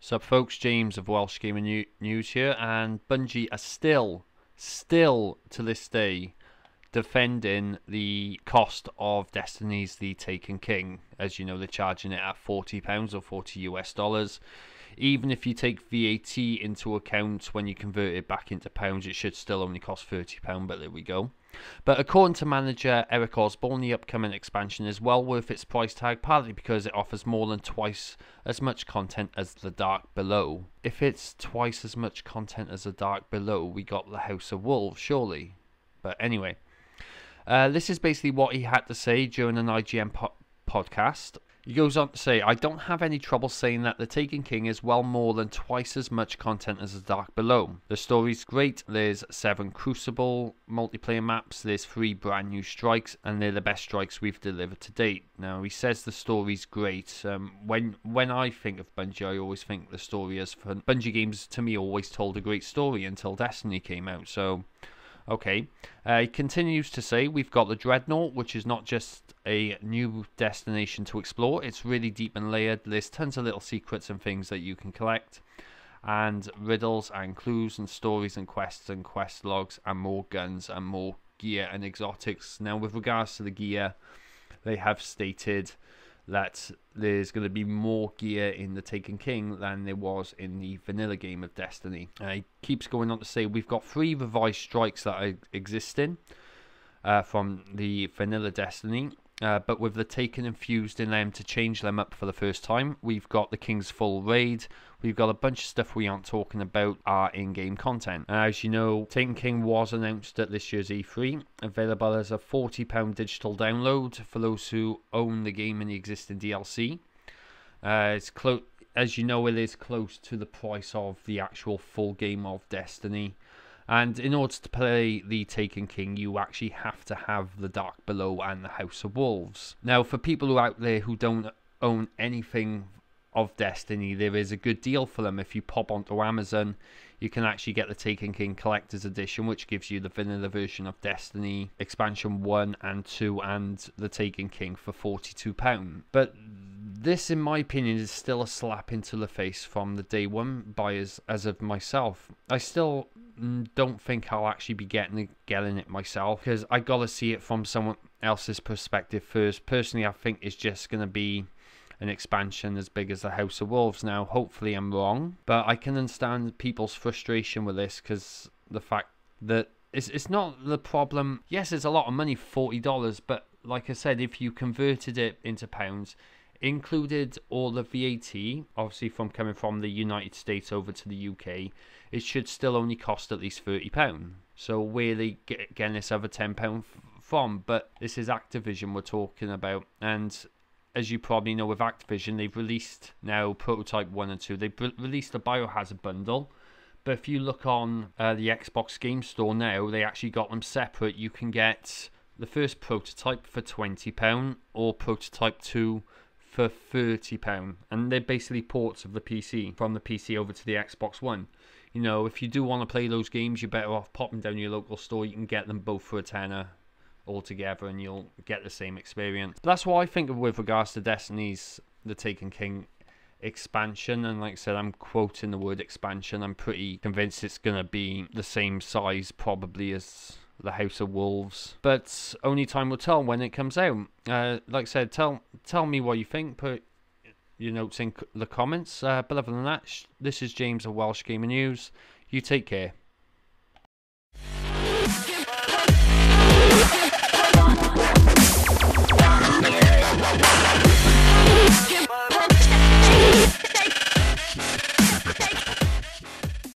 Sup folks, James of Welsh Gaming News here, and Bungie are still to this day defending the cost of Destiny's The Taken King. As you know, they're charging it at £40 or $40 US. Even if you take VAT into account when you convert it back into pounds, it should still only cost £30, but there we go. But according to manager Eric Osborne, the upcoming expansion is well worth its price tag, partly because it offers more than twice as much content as The Dark Below. If it's twice as much content as The Dark Below, we got the House of Wolves, surely. But anyway, this is basically what he had to say during an IGN podcast. He goes on to say, I don't have any trouble saying that The Taken King is well more than twice as much content as The Dark Below. The story's great, there's 7 Crucible multiplayer maps, there's 3 brand new strikes, and they're the best strikes we've delivered to date. Now, he says the story's great. When I think of Bungie, I always think the story is fun. Bungie games, to me, always told a great story until Destiny came out, so... Okay, he continues to say, we've got the Dreadnought, which is not just a new destination to explore, it's really deep and layered. There's tons of little secrets and things that you can collect, and riddles and clues and stories and quest logs and more guns and more gear and exotics. Now, with regards to the gear, they have stated that there's going to be more gear in The Taken King than there was in the vanilla game of Destiny. He keeps going on to say, we've got 3 revised strikes that are existing from the vanilla Destiny, but with the Taken infused in them to change them up for the first time. We've got the King's Full Raid. We've got a bunch of stuff we aren't talking about our in-game content. As you know, Taken King was announced at this year's E3, available as a £40 digital download for those who own the game and the existing DLC. It's close, as you know, it is close to the price of the actual full game of Destiny. And in order to play The Taken King, you actually have to have The Dark Below and the House of Wolves. Now, for people who out there who don't own anything of Destiny, there is a good deal for them. If you pop onto Amazon, you can actually get the Taken King Collector's Edition, which gives you the vanilla version of Destiny, Expansion 1 and 2, and the Taken King for £42. But this, in my opinion, is still a slap into the face from the day one buyers as of myself. I still don't think I'll actually be getting it myself, because I gotta see it from someone else's perspective first. Personally, I think it's just gonna be an expansion as big as the House of Wolves. Now, hopefully I'm wrong, but I can understand people's frustration with this, because the fact that it's not the problem. Yes, it's a lot of money, $40, but like I said, if you converted it into pounds, included all the VAT, obviously from coming from the United States over to the UK, it should still only cost at least £30. So where they getting this other £10 from? But this is Activision we're talking about, and as you probably know, with Activision, they've released now Prototype 1 and 2. They've released a Biohazard bundle, but if you look on the Xbox Game Store now, they actually got them separate. You can get the first Prototype for £20 or Prototype 2 for £30, and they're basically ports of the PC, from the PC over to the Xbox One. You know, if you do want to play those games, you're better off popping down your local store. You can get them both for a tenner all together, and you'll get the same experience. That's what I think of with regards to Destiny's The Taken King expansion, and like I said, I'm quoting the word expansion. I'm pretty convinced it's going to be the same size probably as the House of Wolves, but only time will tell when it comes out. Like I said, tell me what you think, put your notes in the comments, but other than that, this is James of Welsh Gaming News. You take care.